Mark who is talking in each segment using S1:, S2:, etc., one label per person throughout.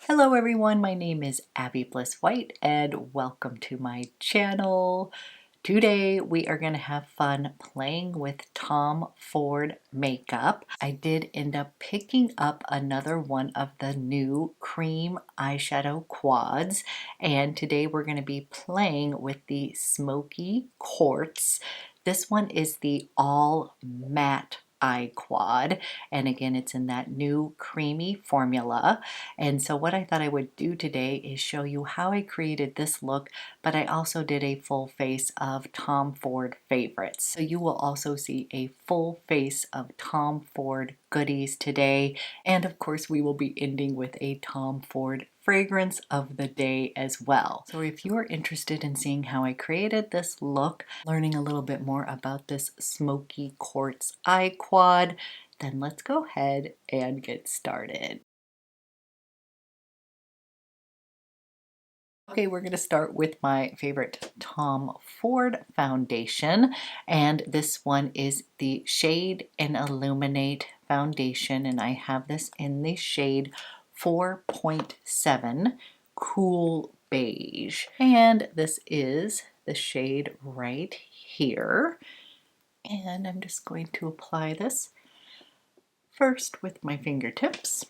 S1: Hello everyone, my name is Abby Bliss White and welcome to my channel. Today we are going to have fun playing with Tom Ford makeup. I did end up picking up another one of the new cream eyeshadow quads, and today we're going to be playing with the Smokey Quartz. This one is the all matte eye quad, and again it's in that new creamy formula. And so what I thought I would do today is show you how I created this look, but I also did a full face of Tom Ford favorites. So you will also see a full face of Tom Ford goodies today. And of course we will be ending with a Tom Ford fragrance of the day as well. So if you are interested in seeing how I created this look, learning a little bit more about this Smokey Quartz eye quad, then let's go ahead and get started. Okay, we're going to start with my favorite Tom Ford foundation, and this one is the shade and Illuminate foundation, and I have this in the shade 4.7 Cool Beige, and this is the shade right here. And I'm just going to apply this first with my fingertips.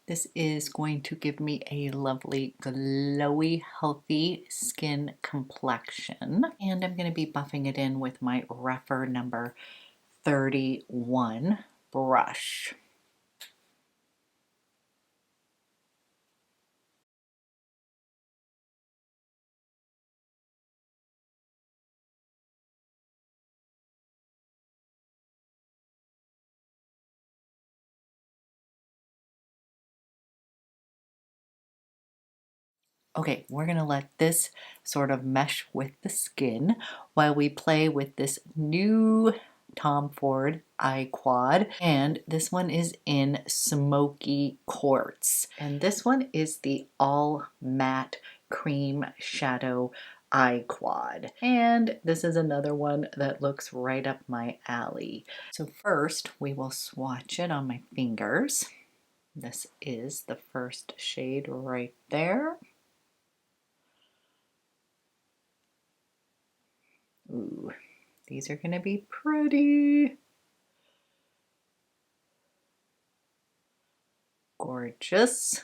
S1: This is going to give me a lovely, glowy, healthy skin complexion. And I'm going to be buffing it in with my rougher number 31 brush. Okay, we're going to let this sort of mesh with the skin while we play with this new Tom Ford eye quad, and this one is in Smokey Quartz, and this one is the all matte cream shadow eye quad, and this is another one that looks right up my alley. So first we will swatch it on my fingers. This is the first shade right there. Ooh, these are gonna be pretty. Gorgeous.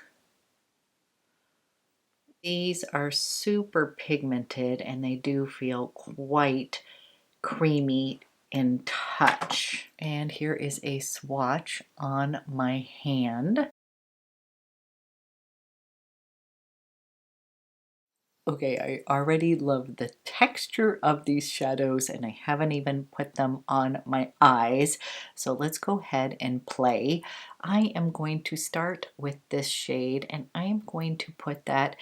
S1: These are super pigmented and they do feel quite creamy in touch. And here is a swatch on my hand. Okay, I already love the texture of these shadows and I haven't even put them on my eyes. So let's go ahead and play. I am going to start with this shade and I am going to put that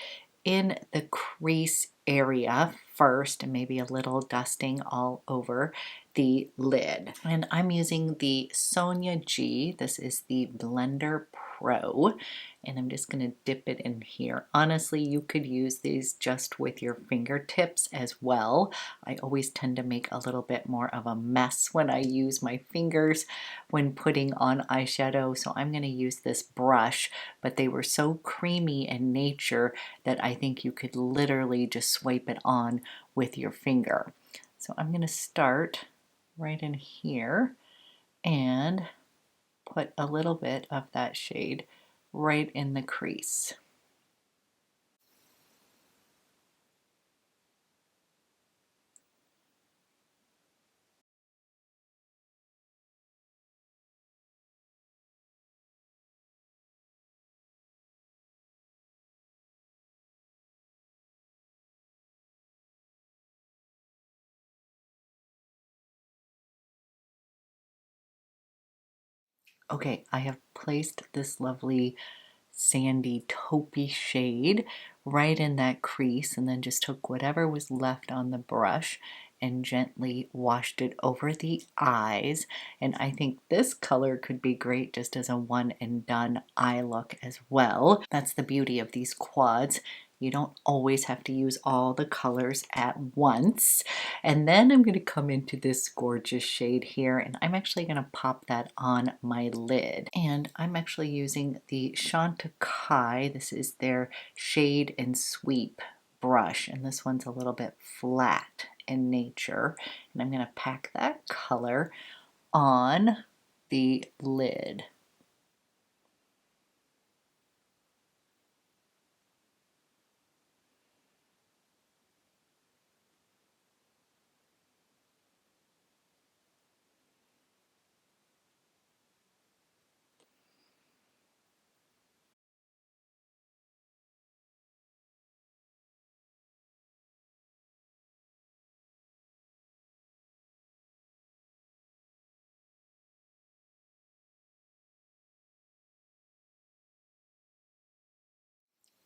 S1: in the crease area first, and maybe a little dusting all over the lid. And I'm using the Sonia G. This is the Blender Pro, and I'm just going to dip it in here. Honestly, you could use these just with your fingertips as well. I always tend to make a little bit more of a mess when I use my fingers when putting on eyeshadow, so I'm going to use this brush, but they were so creamy in nature that I think you could literally just swipe it on with your finger. So I'm going to start right in here and put a little bit of that shade right in the crease. Okay, I have placed this lovely sandy taupey shade right in that crease and then just took whatever was left on the brush and gently washed it over the eyes. And I think this color could be great just as a one and done eye look as well. That's the beauty of these quads. You don't always have to use all the colors at once. And then I'm going to come into this gorgeous shade here, and I'm actually going to pop that on my lid. And I'm actually using the Chantecaille. This is their Shade and Sweep brush, and this one's a little bit flat in nature. And I'm going to pack that color on the lid.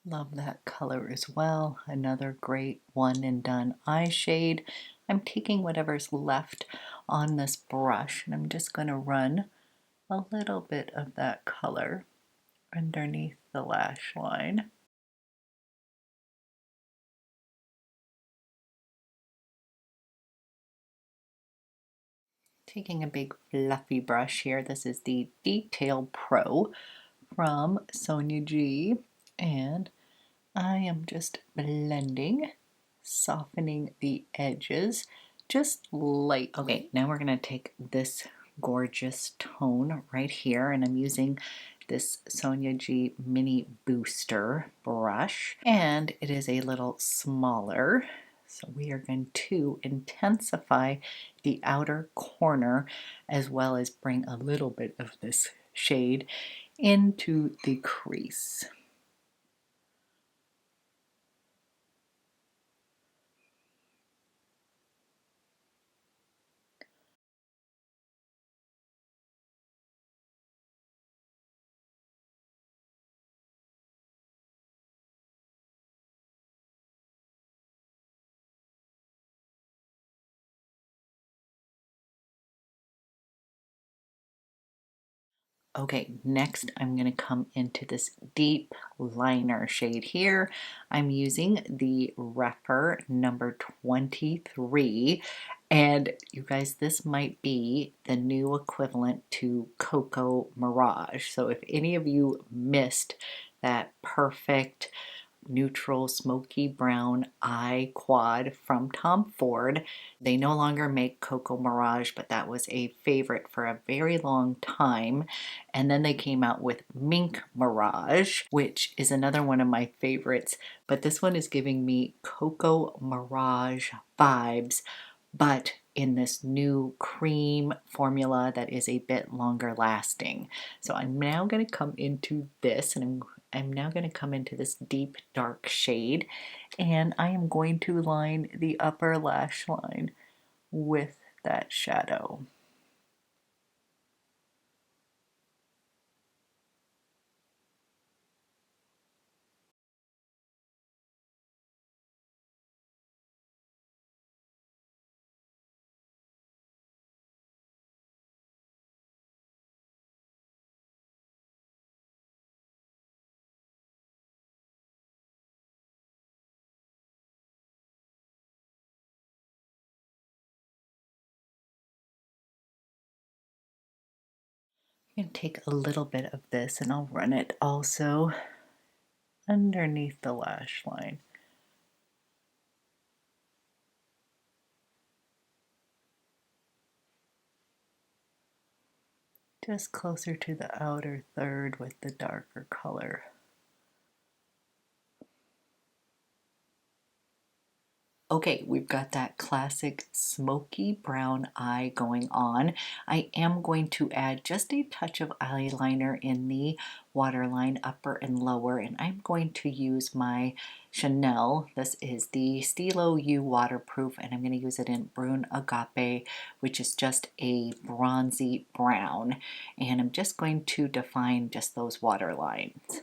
S1: Love that color as well. Another great one and done eye shade. I'm taking whatever's left on this brush, and I'm just going to run a little bit of that color underneath the lash line. Taking a big fluffy brush here. This is the Detail Pro from Sonia G, and I am just blending, softening the edges just lightly. Okay, now we're going to take this gorgeous tone right here, and I'm using this Sonia G Mini Booster brush, and it is a little smaller. So we are going to intensify the outer corner as well as bring a little bit of this shade into the crease. Okay, next I'm going to come into this deep liner shade here. I'm using the Repper number 23, and you guys, this might be the new equivalent to Cocoa Mirage. So if any of you missed that perfect neutral smoky brown eye quad from Tom Ford. They no longer make Cocoa Mirage, but that was a favorite for a very long time. And then they came out with Mink Mirage, which is another one of my favorites, but this one is giving me Cocoa Mirage vibes, but in this new cream formula that is a bit longer lasting. So I'm now going to come into this, and I'm now going to come into this deep dark shade, and I am going to line the upper lash line with that shadow. I'm going to take a little bit of this and I'll run it also underneath the lash line. Just closer to the outer third with the darker color. Okay, we've got that classic smoky brown eye going on. I am going to add just a touch of eyeliner in the waterline upper and lower, and I'm going to use my Chanel. This is the STYLO U waterproof, and I'm going to use it in BRUN AGAPE, which is just a bronzy brown. And I'm just going to define just those water lines.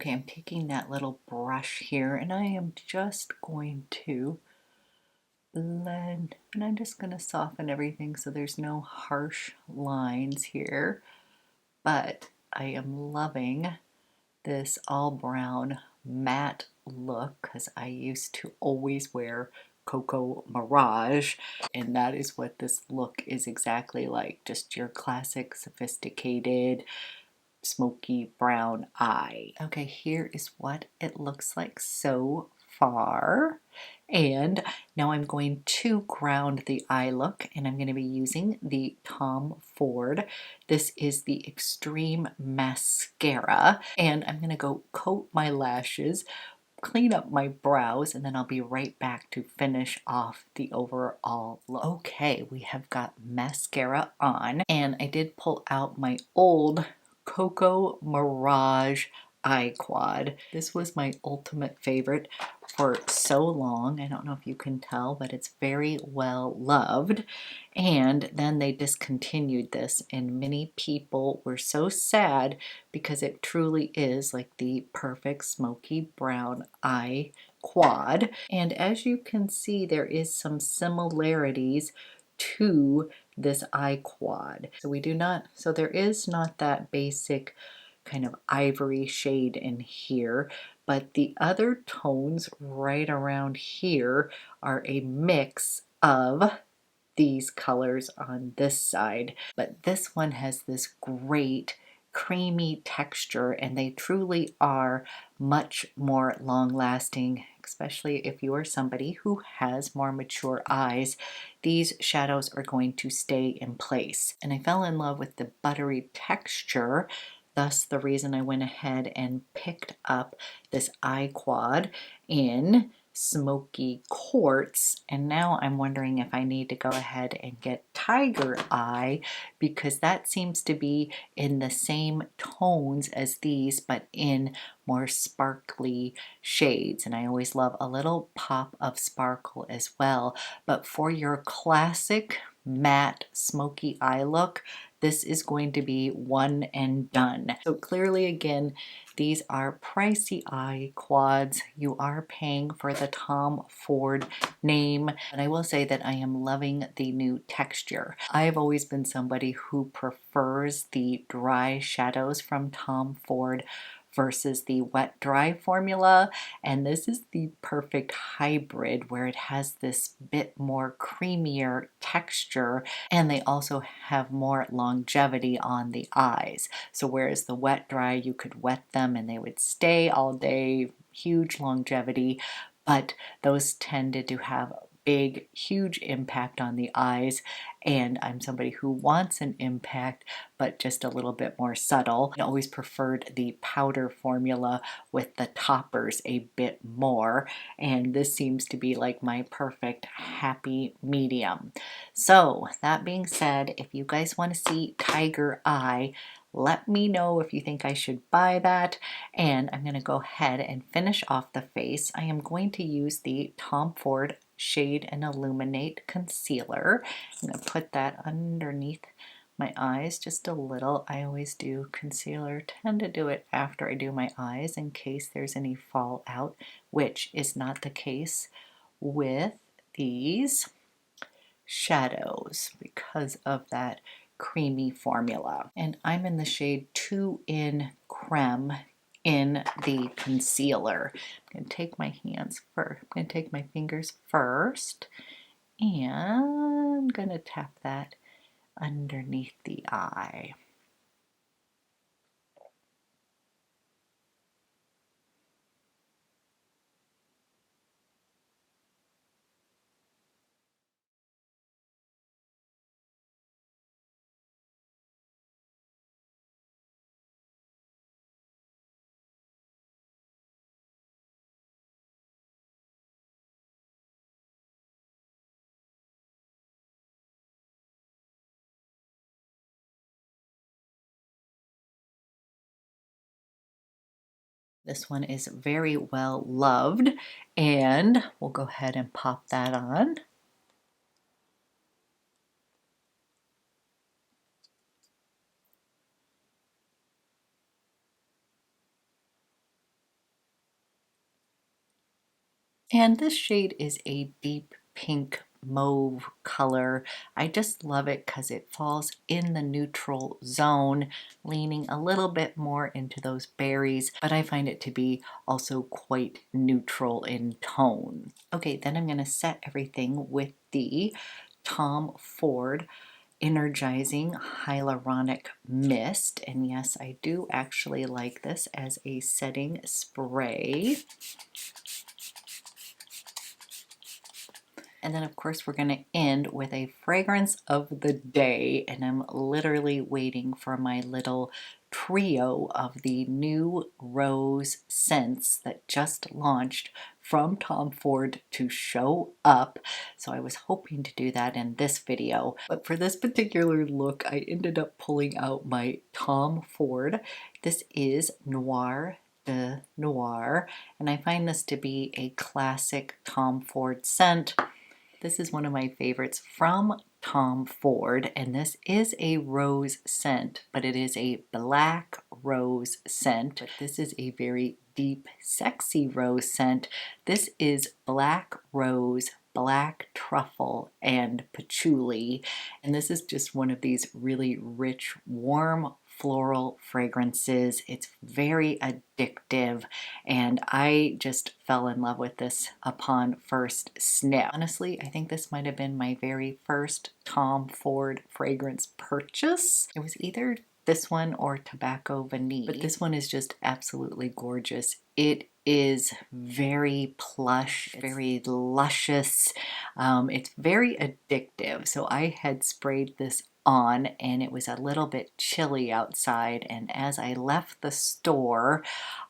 S1: Okay, I'm taking that little brush here and I am just going to blend, and I'm just going to soften everything so there's no harsh lines here. But I am loving this all brown matte look because I used to always wear Cocoa Mirage, and that is what this look is exactly like, just your classic sophisticated smoky brown eye. Okay, here is what it looks like so far. And now I'm going to ground the eye look, and I'm going to be using the Tom Ford. This is the Extreme Mascara, and I'm going to go coat my lashes, clean up my brows, and then I'll be right back to finish off the overall look. Okay, we have got mascara on, and I did pull out my old Cocoa Mirage eye quad. This was my ultimate favorite for so long. I don't know if you can tell, but it's very well loved. And then they discontinued this, and many people were so sad because it truly is like the perfect smoky brown eye quad. And as you can see, there is some similarities to this eye quad. So there is not that basic kind of ivory shade in here, but the other tones right around here are a mix of these colors on this side, but this one has this great creamy texture, and they truly are much more long lasting, especially if you are somebody who has more mature eyes. These shadows are going to stay in place, and I fell in love with the buttery texture. Thus the reason I went ahead and picked up this eye quad in Smokey Quartz, and now I'm wondering if I need to go ahead and get Tiger Eye, because that seems to be in the same tones as these but in more sparkly shades, and I always love a little pop of sparkle as well. But for your classic matte smoky eye look, this is going to be one and done. So clearly, again, these are pricey eye quads. You are paying for the Tom Ford name, and I will say that I am loving the new texture. I have always been somebody who prefers the dry shadows from Tom Ford versus the wet dry formula, and this is the perfect hybrid where it has this bit more creamier texture, and they also have more longevity on the eyes. So whereas the wet dry, you could wet them and they would stay all day, huge longevity, but those tended to have big, huge impact on the eyes, and I'm somebody who wants an impact but just a little bit more subtle. I always preferred the powder formula with the toppers a bit more, and this seems to be like my perfect happy medium. So that being said, if you guys want to see Tiger Eye, let me know if you think I should buy that, and I'm going to go ahead and finish off the face. I am going to use the Tom Ford Shade and Illuminate Concealer. I'm going to put that underneath my eyes just a little. I always do concealer, tend to do it after I do my eyes in case there's any fallout, which is not the case with these shadows because of that creamy formula. And I'm in the shade 2 in Creme in the concealer. I'm going to take my hands first. I'm going to take my fingers first, and I'm going to tap that underneath the eye. This one is very well loved, and we'll go ahead and pop that on. And this shade is a deep pink mauve color. I just love it because it falls in the neutral zone, leaning a little bit more into those berries, but I find it to be also quite neutral in tone. Okay, then I'm going to set everything with the Tom Ford Energizing Hyaluronic Mist. And yes, I do actually like this as a setting spray. And then of course we're going to end with a fragrance of the day, and I'm literally waiting for my little trio of the new rose scents that just launched from Tom Ford to show up. So I was hoping to do that in this video, but for this particular look I ended up pulling out my Tom Ford. This is Noir de Noir, and I find this to be a classic Tom Ford scent. This is one of my favorites from Tom Ford, and this is a rose scent, but it is a black rose scent. But this is a very deep, sexy rose scent. This is black rose, black truffle, and patchouli, and this is just one of these really rich, warm, floral fragrances. It's very addictive, and I just fell in love with this upon first sniff. Honestly, I think this might have been my very first Tom Ford fragrance purchase. It was either this one or Tobacco Vanille, but this one is just absolutely gorgeous. It is very plush, very luscious. It's very addictive. So I had sprayed this on and it was a little bit chilly outside, and as I left the store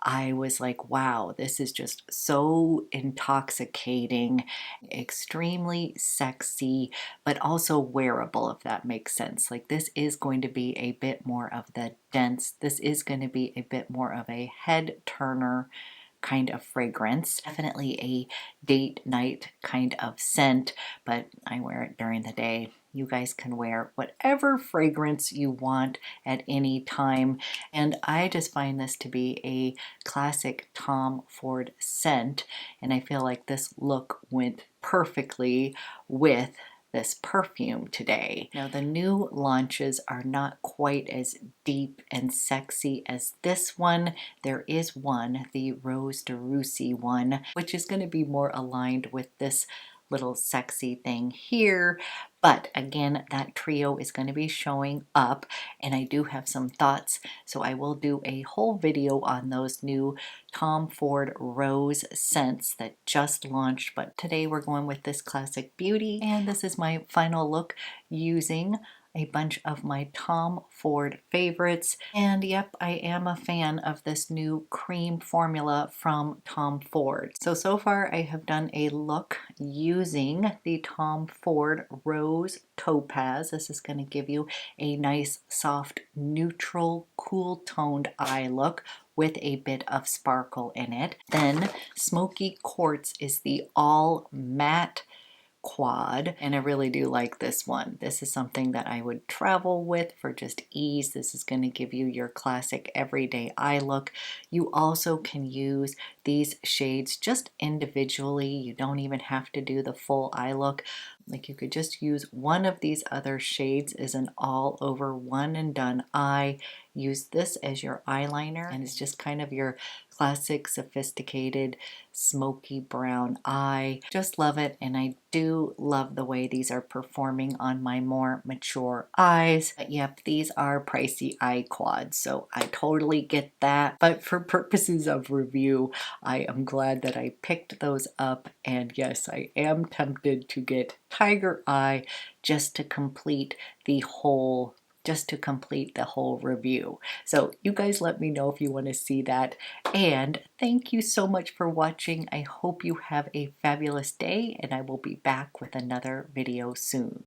S1: I was like, wow, this is just so intoxicating, extremely sexy, but also wearable, if that makes sense. Like, this is going to be a bit more of the dense, this is going to be a bit more of a head turner kind of fragrance. Definitely a date night kind of scent, but I wear it during the day. You guys can wear whatever fragrance you want at any time, and I just find this to be a classic Tom Ford scent, and I feel like this look went perfectly with this perfume today. Now, the new launches are not quite as deep and sexy as this one. There is one, the Rose de Russie one, which is going to be more aligned with this little sexy thing here. But again, that trio is going to be showing up, and I do have some thoughts, so I will do a whole video on those new Tom Ford Rose scents that just launched. But today we're going with this classic beauty, and this is my final look using a bunch of my Tom Ford favorites. And yep, I am a fan of this new cream formula from Tom Ford. So far I have done a look using the Tom Ford Rose Topaz. This is going to give you a nice, soft, neutral, cool toned eye look with a bit of sparkle in it. Then Smokey Quartz is the all matte quad, and I really do like this one. This is something that I would travel with for just ease. This is going to give you your classic everyday eye look. You also can use these shades just individually. You don't even have to do the full eye look. Like, you could just use one of these other shades as an all over one and done eye. Use this as your eyeliner, and it's just kind of your classic sophisticated smoky brown eye. Just love it, and I do love the way these are performing on my more mature eyes. But yep, these are pricey eye quads, so I totally get that. But for purposes of review, I am glad that I picked those up, and yes, I am tempted to get Tiger Eye just to complete the whole review. So you guys let me know if you want to see that, and thank you so much for watching. I hope you have a fabulous day, and I will be back with another video soon.